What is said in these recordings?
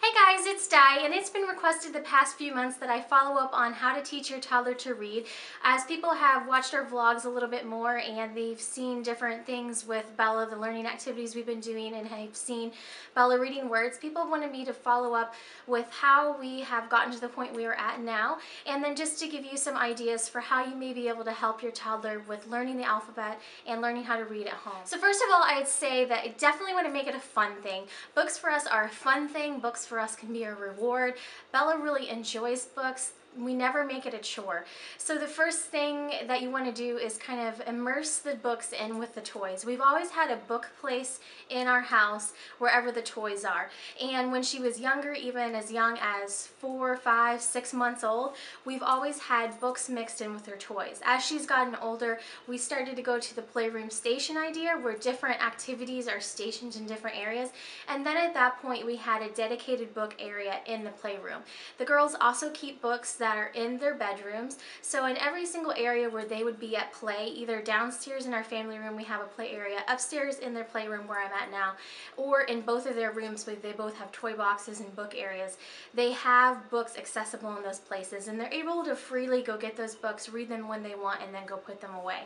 Hey guys, it's Di, and it's been requested the past few months that I follow up on how to teach your toddler to read, as people have watched our vlogs a little bit more and they've seen different things with Bella, the learning activities we've been doing, and have seen Bella reading words. People wanted me to follow up with how we have gotten to the point we are at now, and then just to give you some ideas for how you may be able to help your toddler with learning the alphabet and learning how to read at home. So first of all, I'd say that I definitely want to make it a fun thing. Books for us are a fun thing. Books for us can be a reward. Bella really enjoys books. We never make it a chore. So the first thing that you want to do is kind of immerse the books in with the toys. We've always had a book place in our house wherever the toys are. And when she was younger, even as young as 4, 5, 6 months old, we've always had books mixed in with her toys. As she's gotten older, we started to go to the playroom station idea where different activities are stationed in different areas. And then at that point, we had a dedicated book area in the playroom. The girls also keep books that are in their bedrooms. So in every single area where they would be at play, either downstairs in our family room, we have a play area, upstairs in their playroom where I'm at now, or in both of their rooms where they both have toy boxes and book areas, they have books accessible in those places, and they're able to freely go get those books, read them when they want, and then go put them away.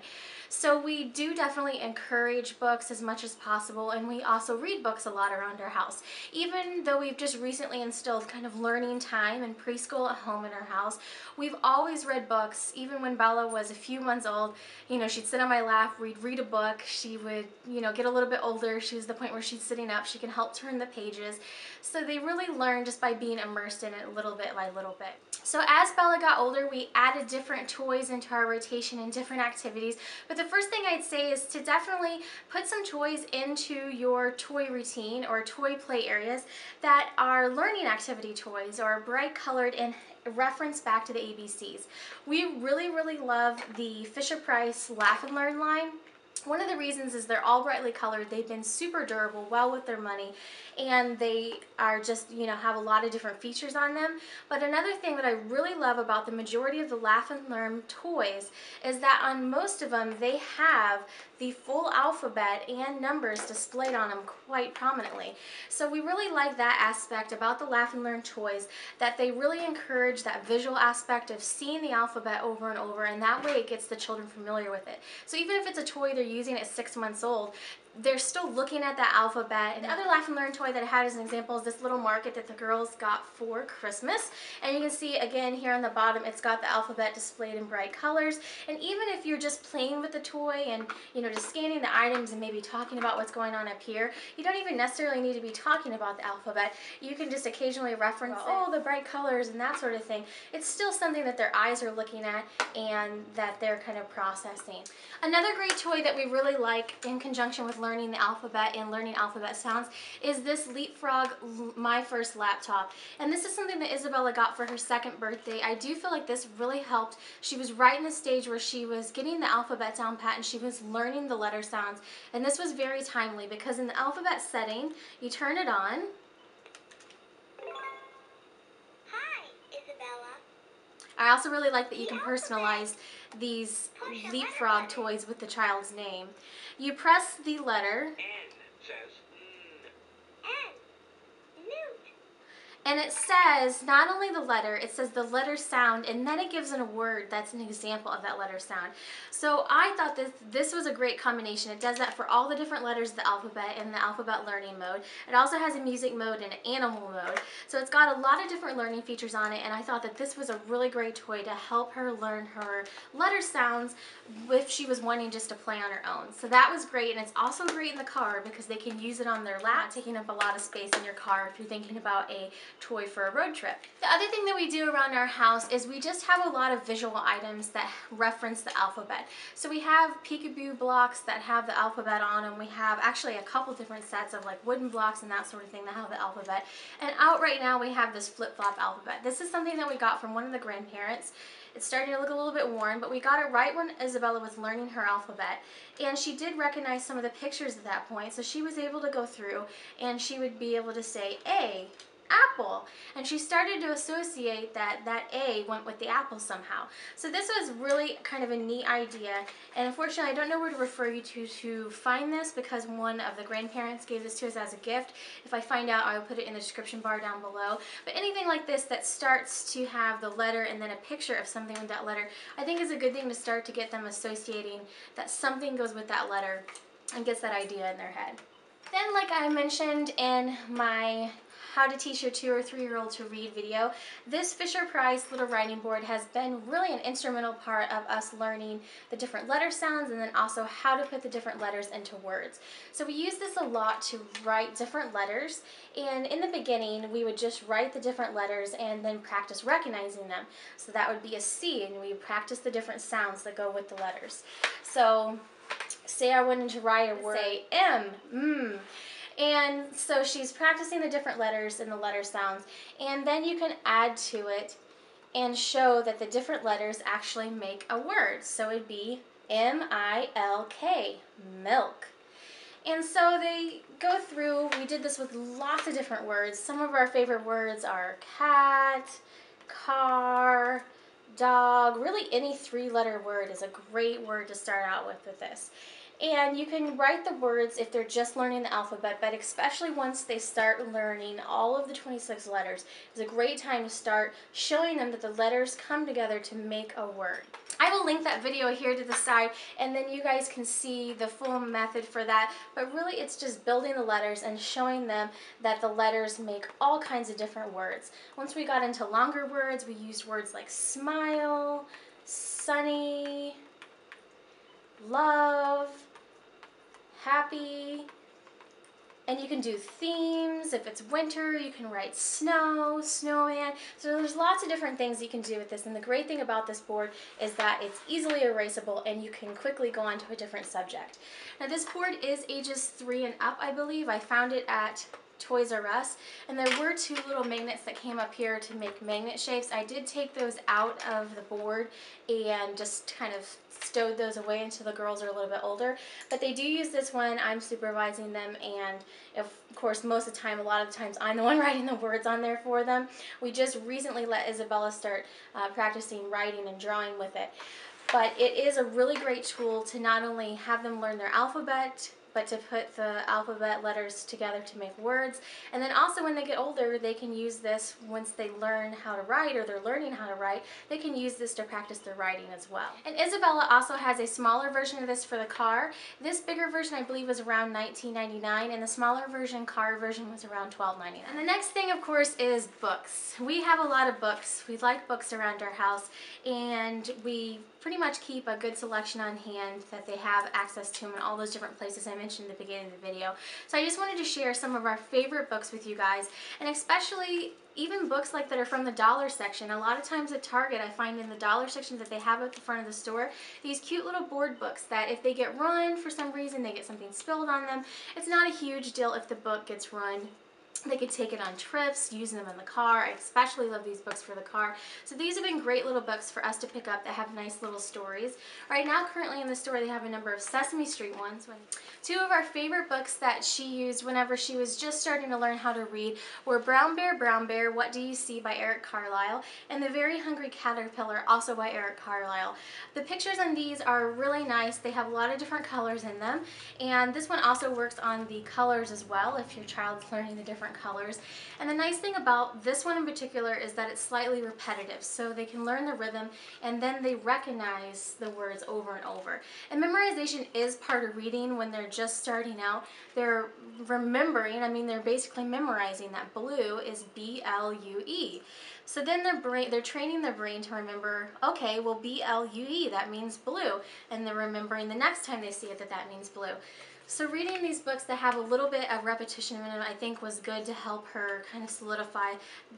So we do definitely encourage books as much as possible, and we also read books a lot around our house. Even though we've just recently instilled kind of learning time and preschool at home in our house, we've always read books. Even when Bella was a few months old, she'd sit on my lap, we'd read a book. She would, get a little bit older. She was the point where she's sitting up. She can help turn the pages. So they really learn just by being immersed in it little bit by little bit. So as Bella got older, we added different toys into our rotation and different activities. But the first thing I'd say is to definitely put some toys into your toy routine or toy play areas that are learning activity toys or bright colored and reference back to the ABCs. We really love the Fisher-Price Laugh and Learn line. One of the reasons is they're all brightly colored. They've been super durable, well with their money, and they are just, have a lot of different features on them. But another thing that I really love about the majority of the Laugh and Learn toys is that on most of them, they have the full alphabet and numbers displayed on them quite prominently. So we really like that aspect about the Laugh and Learn toys, that they really encourage that visual aspect of seeing the alphabet over and over, and that way it gets the children familiar with it. So even if it's a toy they're using at 6 months old, they're still looking at the alphabet. And the other Laugh and Learn toy that I had as an example is this little market that the girls got for Christmas. And you can see again here on the bottom, it's got the alphabet displayed in bright colors. And even if you're just playing with the toy and just scanning the items and maybe talking about what's going on up here, you don't even necessarily need to be talking about the alphabet. You can just occasionally reference, oh, the bright colors and that sort of thing. It's still something that their eyes are looking at and that they're kind of processing. Another great toy that we really like in conjunction with learning the alphabet and learning alphabet sounds is this Leapfrog My First Laptop. And this is something that Isabella got for her 2nd birthday. I do feel like this really helped. She was right in the stage where she was getting the alphabet down pat and she was learning the letter sounds. And this was very timely because in the alphabet setting, you turn it on. Hi, Isabella. I also really like that you can personalize these Leapfrog toys with the child's name. You press the letter. N says N. Newt. And it says not only the letter, it says the letter sound, and then it gives it a word that's an example of that letter sound. So I thought this was a great combination. It does that for all the different letters of the alphabet in the alphabet learning mode. It also has a music mode and an animal mode. So it's got a lot of different learning features on it, and I thought that this was a really great toy to help her learn her letter sounds if she was wanting just to play on her own. So that was great, and it's also great in the car because they can use it on their lap, taking up a lot of space in your car if you're thinking about a toy for a road trip. The other thing that we do around our house is we just have a lot of visual items that reference the alphabet. So we have peekaboo blocks that have the alphabet on them. We have actually a couple different sets of like wooden blocks and that sort of thing that have the alphabet. And out right now we have this flip-flop alphabet. This is something that we got from one of the grandparents. It's starting to look a little bit worn, but we got it right when Isabella was learning her alphabet. And she did recognize some of the pictures at that point, so she was able to go through and she would be able to say A, apple. And she started to associate that that A went with the apple somehow. So this was really kind of a neat idea. And unfortunately, I don't know where to refer you to find this because one of the grandparents gave this to us as a gift. If I find out, I will put it in the description bar down below. But anything like this that starts to have the letter and then a picture of something with that letter, I think is a good thing to start to get them associating that something goes with that letter and gets that idea in their head. Then, like I mentioned in my how to teach your 2 or 3-year-old to read video, this Fisher-Price little writing board has been really an instrumental part of us learning the different letter sounds and then also how to put the different letters into words. So we use this a lot to write different letters, and in the beginning we would just write the different letters and then practice recognizing them. So that would be a C, and we practice the different sounds that go with the letters. So say I wanted to write a word, say M, and so she's practicing the different letters and the letter sounds, and then you can add to it and show that the different letters actually make a word. So it'd be M-I-L-K, milk. And so they go through, we did this with lots of different words. Some of our favorite words are cat, car, dog. Really any 3-letter word is a great word to start out with this. And you can write the words if they're just learning the alphabet, but especially once they start learning all of the 26 letters, it's a great time to start showing them that the letters come together to make a word. I will link that video here to the side, and then you guys can see the full method for that, but really it's just building the letters and showing them that the letters make all kinds of different words. Once we got into longer words, we used words like smile, sunny, love, happy, and you can do themes. If it's winter, you can write snow, snowman. So there's lots of different things you can do with this, and the great thing about this board is that it's easily erasable and you can quickly go on to a different subject. Now this board is ages 3 and up, I believe. I found it at Toys R Us, and there were 2 little magnets that came up here to make magnet shapes. I did take those out of the board and just kind of stowed those away until the girls are a little bit older, but they do use this when I'm supervising them, and of course most of the time, a lot of the times I'm the one writing the words on there for them. We just recently let Isabella start practicing writing and drawing with it, but it is a really great tool to not only have them learn their alphabet, but to put the alphabet letters together to make words. And then also when they get older, they can use this once they learn how to write, or they're learning how to write, they can use this to practice their writing as well. And Isabella also has a smaller version of this for the car. This bigger version I believe was around $19.99, and the smaller version, car version, was around $12.99. And the next thing of course is books. We have a lot of books. We like books around our house, and we pretty much keep a good selection on hand that they have access to them in all those different places I mentioned at the beginning of the video. So I just wanted to share some of our favorite books with you guys, and especially even books like that are from the dollar section. A lot of times at Target, I find in the dollar section that they have at the front of the store these cute little board books that if they get ruined for some reason, they get something spilled on them, it's not a huge deal if the book gets ruined. They could take it on trips, using them in the car. I especially love these books for the car. So these have been great little books for us to pick up that have nice little stories. Right now, currently in the store, they have a number of Sesame Street ones. 2 of our favorite books that she used whenever she was just starting to learn how to read were Brown Bear, What Do You See by Eric Carlisle, and The Very Hungry Caterpillar, also by Eric Carlisle. The pictures on these are really nice. They have a lot of different colors in them, and this one also works on the colors as well if your child's learning the different colors. And the nice thing about this one in particular is that it's slightly repetitive, so they can learn the rhythm and then they recognize the words over and over. And memorization is part of reading when they're just starting out. They're remembering, I mean they're basically memorizing that blue is B-L-U-E. So then they're training their brain to remember, okay, well B-L-U-E, that means blue, and they're remembering the next time they see it that that means blue. So reading these books that have a little bit of repetition in them, I think was good to help her kind of solidify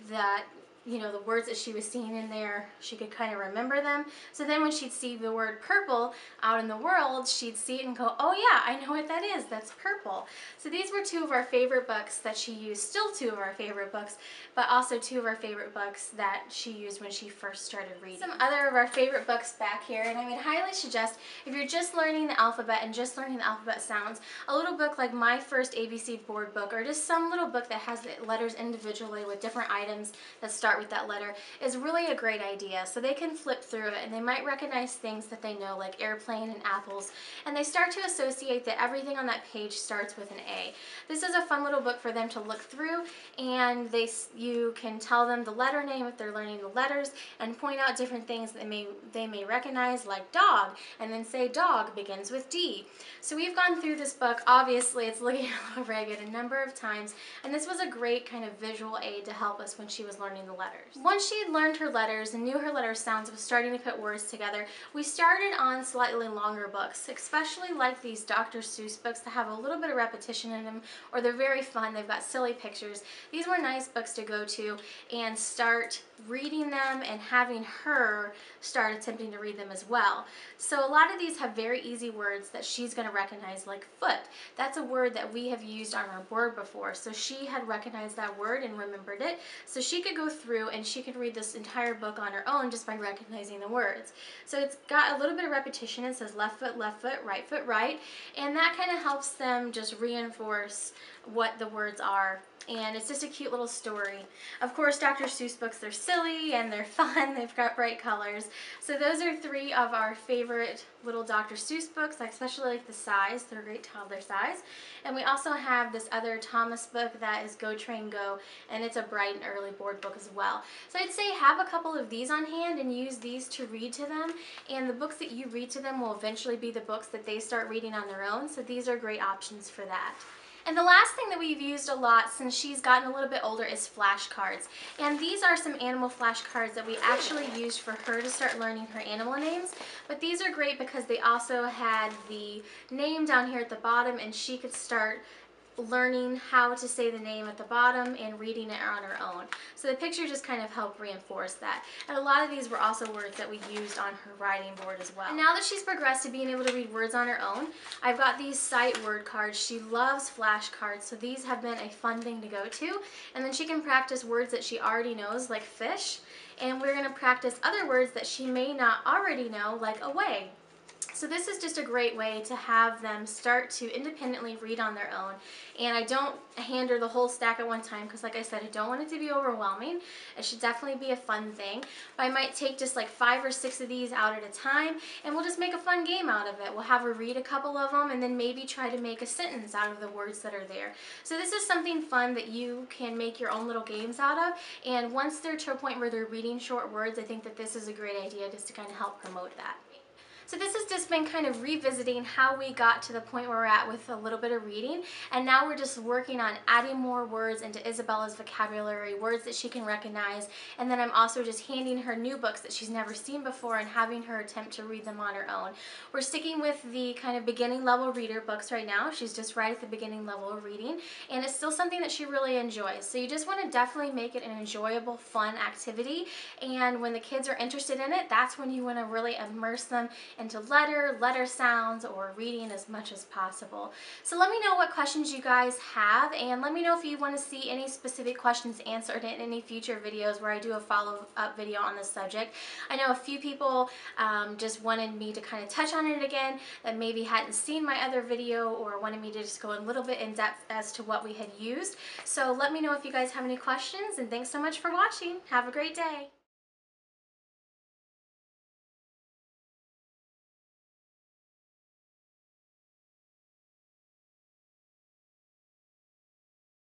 that you know, the words that she was seeing in there, she could kind of remember them. So then when she'd see the word purple out in the world, she'd see it and go, oh yeah, I know what that is, that's purple. So these were two of our favorite books that she used, still two of our favorite books, but also two of our favorite books that she used when she first started reading. Some other of our favorite books back here, and I would highly suggest, if you're just learning the alphabet and just learning the alphabet sounds, a little book like My First ABC Board Book, or just some little book that has the letters individually with different items that start with that letter, is really a great idea. So they can flip through it and they might recognize things that they know, like airplane and apples, and they start to associate that everything on that page starts with an A. This is a fun little book for them to look through, and you can tell them the letter name if they're learning the letters, and point out different things that they may recognize, like dog, and then say dog begins with D. So we've gone through this book. Obviously it's looking a little ragged a number of times, and this was a great kind of visual aid to help us when she was learning the letters. Once she had learned her letters and knew her letter sounds, was starting to put words together, we started on slightly longer books, especially like these Dr. Seuss books that have a little bit of repetition in them, or they're very fun, they've got silly pictures. These were nice books to go to and start reading them and having her start attempting to read them as well. So a lot of these have very easy words that she's going to recognize, like foot. That's a word that we have used on our board before, so she had recognized that word and remembered it, so she could go through and she could read this entire book on her own just by recognizing the words. So it's got a little bit of repetition. It says left foot, right, and that kind of helps them just reinforce what the words are, and it's just a cute little story. Of course, Dr. Seuss books, they're silly and they're fun, they've got bright colors. So those are three of our favorite little Dr. Seuss books. I especially like the size, they're a great toddler size. And we also have this other Thomas book that is Go Train Go, and it's a bright and early board book as well. So I'd say have a couple of these on hand and use these to read to them, and the books that you read to them will eventually be the books that they start reading on their own, so these are great options for that. And the last thing that we've used a lot since she's gotten a little bit older is flashcards. And these are some animal flashcards that we actually used for her to start learning her animal names. But these are great because they also had the name down here at the bottom, and she could start learning how to say the name at the bottom and reading it on her own. So the picture just kind of helped reinforce that. And a lot of these were also words that we used on her writing board as well. And now that she's progressed to being able to read words on her own, I've got these sight word cards. She loves flashcards, so these have been a fun thing to go to. And then she can practice words that she already knows, like fish, and we're going to practice other words that she may not already know, like away. So this is just a great way to have them start to independently read on their own. And I don't hand her the whole stack at one time because, like I said, I don't want it to be overwhelming. It should definitely be a fun thing. But I might take just like 5 or 6 of these out at a time, and we'll just make a fun game out of it. We'll have her read a couple of them and then maybe try to make a sentence out of the words that are there. So this is something fun that you can make your own little games out of. And once they're to a point where they're reading short words, I think that this is a great idea just to kind of help promote that. So this has just been kind of revisiting how we got to the point where we're at with a little bit of reading, and now we're just working on adding more words into Isabella's vocabulary, words that she can recognize, and then I'm also just handing her new books that she's never seen before and having her attempt to read them on her own. We're sticking with the kind of beginning level reader books right now. She's just right at the beginning level of reading, and it's still something that she really enjoys. So you just want to definitely make it an enjoyable, fun activity, and when the kids are interested in it, that's when you want to really immerse them into letter sounds or reading as much as possible. So let me know what questions you guys have, and let me know if you want to see any specific questions answered in any future videos where I do a follow-up video on this subject. I know a few people just wanted me to kind of touch on it again that maybe hadn't seen my other video or wanted me to just go a little bit in depth as to what we had used. So let me know if you guys have any questions, and thanks so much for watching. Have a great day.